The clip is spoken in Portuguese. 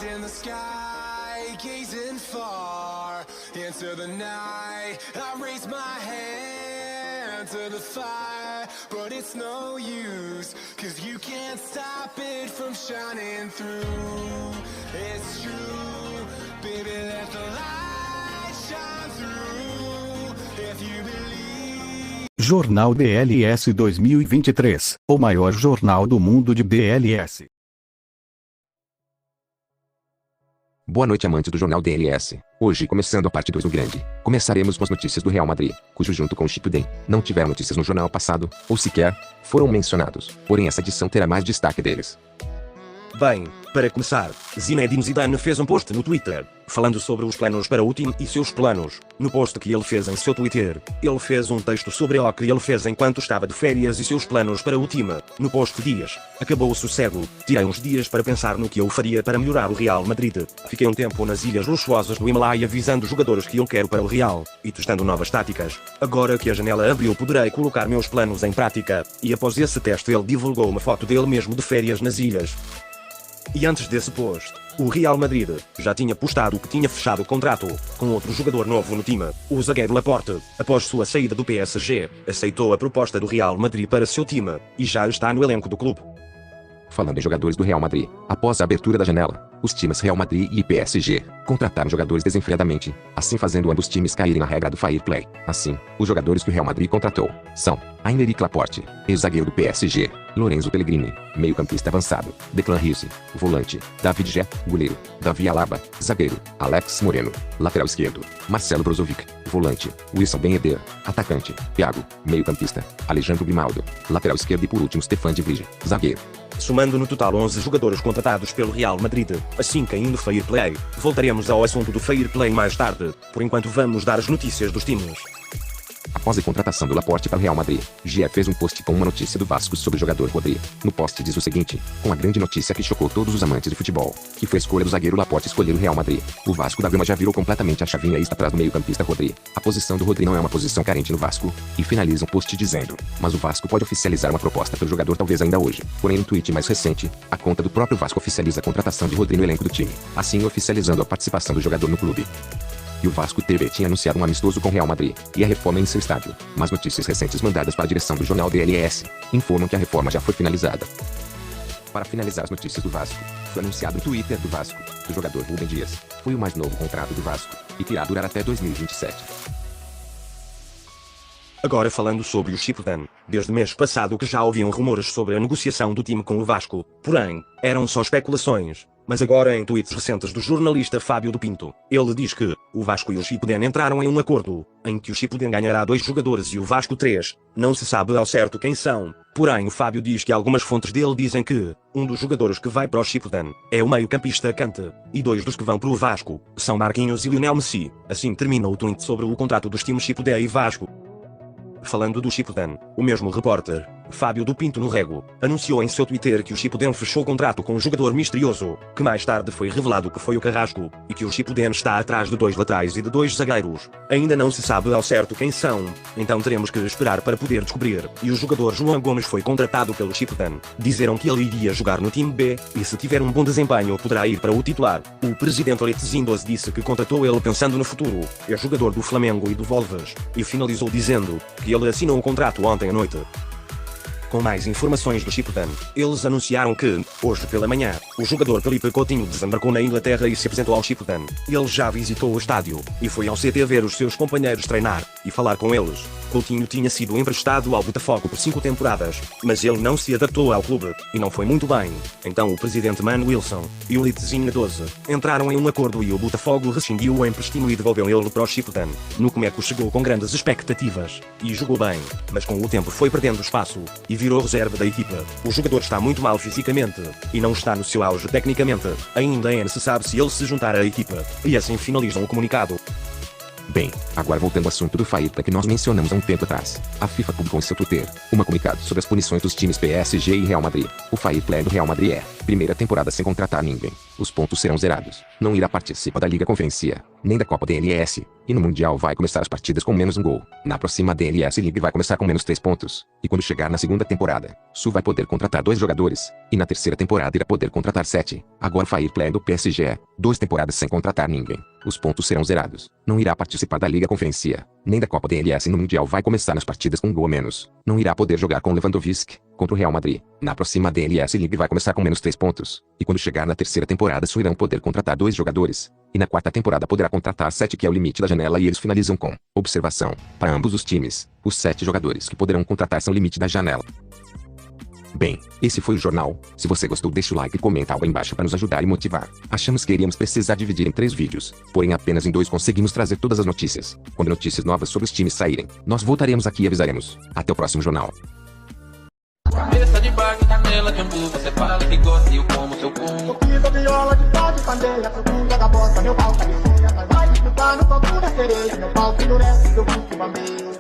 eyes in the sky, gazing far into the night. I raise my hand to the fire, but it's no use, 'cause you can't stop it from shining through. It's true, baby, let the light shine through. If you believe. Jornal DLS 2023, o maior jornal do mundo de DLS. Boa noite, amantes do Jornal DLS. Hoje, começando a parte 2 do grande, começaremos com as notícias do Real Madrid, cujo junto com o Shippuden, não tiveram notícias no jornal passado, ou sequer, foram mencionados, porém essa edição terá mais destaque deles. Bem, para começar, Zinedine Zidane fez um post no Twitter, falando sobre os planos para o time e seus planos. No post que ele fez em seu Twitter, ele fez um texto sobre o que ele fez enquanto estava de férias e seus planos para o time. No post diz: acabou o sossego, tirei uns dias para pensar no que eu faria para melhorar o Real Madrid. Fiquei um tempo nas ilhas luxuosas do Himalaia visando jogadores que eu quero para o Real, e testando novas táticas. Agora que a janela abriu poderei colocar meus planos em prática. E após esse teste ele divulgou uma foto dele mesmo de férias nas ilhas. E antes desse post, o Real Madrid já tinha postado que tinha fechado o contrato com outro jogador novo no time. O zagueiro Laporte, após sua saída do PSG, aceitou a proposta do Real Madrid para seu time, e já está no elenco do clube. Falando em jogadores do Real Madrid, após a abertura da janela, os times Real Madrid e PSG contrataram jogadores desenfreadamente, assim fazendo ambos times caírem na regra do fair play. Assim, os jogadores que o Real Madrid contratou são Aymeric Laporte, ex-zagueiro do PSG, Lorenzo Pellegrini, meio-campista avançado, Declan Rice, volante, David Gea, goleiro, Davi Alaba, zagueiro, Alex Moreno, lateral esquerdo, Marcelo Brozovic, volante, Wilson Ben Yedder, atacante, Thiago, meio-campista, Alejandro Grimaldo, lateral esquerdo e por último Stefan de Vrij, zagueiro. Somando no total 11 jogadores contratados pelo Real Madrid, assim caindo fair play, voltaremos ao assunto do fair play mais tarde. Por enquanto vamos dar as notícias dos times. Após a contratação do Laporte para o Real Madrid, Gia fez um post com uma notícia do Vasco sobre o jogador Rodri. No post diz o seguinte: com a grande notícia que chocou todos os amantes de futebol, que foi a escolha do zagueiro Laporte escolher o Real Madrid. O Vasco da Gama já virou completamente a chavinha e está atrás do meio-campista Rodri. A posição do Rodri não é uma posição carente no Vasco. E finaliza um post dizendo: mas o Vasco pode oficializar uma proposta pelo jogador talvez ainda hoje. Porém, no tweet mais recente, a conta do próprio Vasco oficializa a contratação de Rodri no elenco do time, assim oficializando a participação do jogador no clube. E o Vasco TV tinha anunciado um amistoso com o Real Madrid e a reforma em seu estádio, mas notícias recentes mandadas para a direção do jornal DLS informam que a reforma já foi finalizada. Para finalizar as notícias do Vasco, foi anunciado no Twitter do Vasco que o jogador Rúben Dias foi o mais novo contrato do Vasco e que irá durar até 2027. Agora falando sobre o Shippuden, desde o mês passado que já haviam rumores sobre a negociação do time com o Vasco, porém, eram só especulações. Mas agora em tweets recentes do jornalista Fábio do Pinto, ele diz que o Vasco e o Shippuden entraram em um acordo, em que o Shippuden ganhará 2 jogadores e o Vasco 3, não se sabe ao certo quem são, porém o Fábio diz que algumas fontes dele dizem que um dos jogadores que vai para o Shippuden é o meio-campista Kante, e 2 dos que vão para o Vasco são Marquinhos e Lionel Messi. Assim termina o tweet sobre o contrato dos times Shippuden e Vasco. Falando do Shippuden, o mesmo repórter, Fábio do Pinto no Rego, anunciou em seu Twitter que o Shippuden fechou contrato com um jogador misterioso, que mais tarde foi revelado que foi o Carrasco, e que o Shippuden está atrás de 2 laterais e de 2 zagueiros. Ainda não se sabe ao certo quem são, então teremos que esperar para poder descobrir. E o jogador João Gomes foi contratado pelo Shippuden. Disseram que ele iria jogar no time B, e se tiver um bom desempenho poderá ir para o titular. O presidente Orete Zindos disse que contratou ele pensando no futuro. É jogador do Flamengo e do Wolves, e finalizou dizendo que ele assinou um contrato ontem à noite. Com mais informações do Shippuden, eles anunciaram que, hoje pela manhã, o jogador Felipe Coutinho desembarcou na Inglaterra e se apresentou ao Shippuden. Ele já visitou o estádio, e foi ao CT ver os seus companheiros treinar, e falar com eles. Coutinho tinha sido emprestado ao Botafogo por 5 temporadas, mas ele não se adaptou ao clube, e não foi muito bem. Então o presidente Man Wilson e o Litzinho 12 entraram em um acordo e o Botafogo rescindiu o empréstimo e devolveu ele para o Shippuden. No Comeco chegou com grandes expectativas, e jogou bem, mas com o tempo foi perdendo espaço, e virou reserva da equipa. O jogador está muito mal fisicamente, e não está no seu auge tecnicamente. Ainda não se sabe se ele se juntar à equipa, e assim finalizam o comunicado. Bem, agora voltando ao assunto do fair play que nós mencionamos há um tempo atrás. A FIFA publicou em seu Twitter uma comunicado sobre as punições dos times PSG e Real Madrid. O fair play do Real Madrid é: primeira temporada sem contratar ninguém. Os pontos serão zerados. Não irá participar da Liga Conferência, nem da Copa DLS. E no Mundial vai começar as partidas com menos um gol. Na próxima DLS League vai começar com menos 3 pontos. E quando chegar na segunda temporada, Su vai poder contratar 2 jogadores. E na terceira temporada irá poder contratar 7. Agora Fair Play do PSG. 2 temporadas sem contratar ninguém. Os pontos serão zerados. Não irá participar da Liga Conferência, nem da Copa DLS. No Mundial vai começar nas partidas com um gol a menos. Não irá poder jogar com Lewandowski contra o Real Madrid. Na próxima DLS League vai começar com menos 3 pontos. E quando chegar na terceira temporada só irão poder contratar 2 jogadores. E na quarta temporada poderá contratar 7, que é o limite da janela, e eles finalizam com observação. Para ambos os times, os 7 jogadores que poderão contratar são o limite da janela. Bem, esse foi o jornal. Se você gostou, deixa o like e comenta algo aí embaixo para nos ajudar e motivar. Achamos que iríamos precisar dividir em 3 vídeos, porém apenas em 2 conseguimos trazer todas as notícias. Quando notícias novas sobre os times saírem, nós voltaremos aqui e avisaremos. Até o próximo jornal. Cabeça de baque, canela de ambu, você fala que gosta e eu como seu cum. Eu fiz a viola de pau de pandeira, pro bunda da bossa, meu pau cabecinha. Vai disputar no palco da sereia, meu pau que endurece, eu fico bambeiro.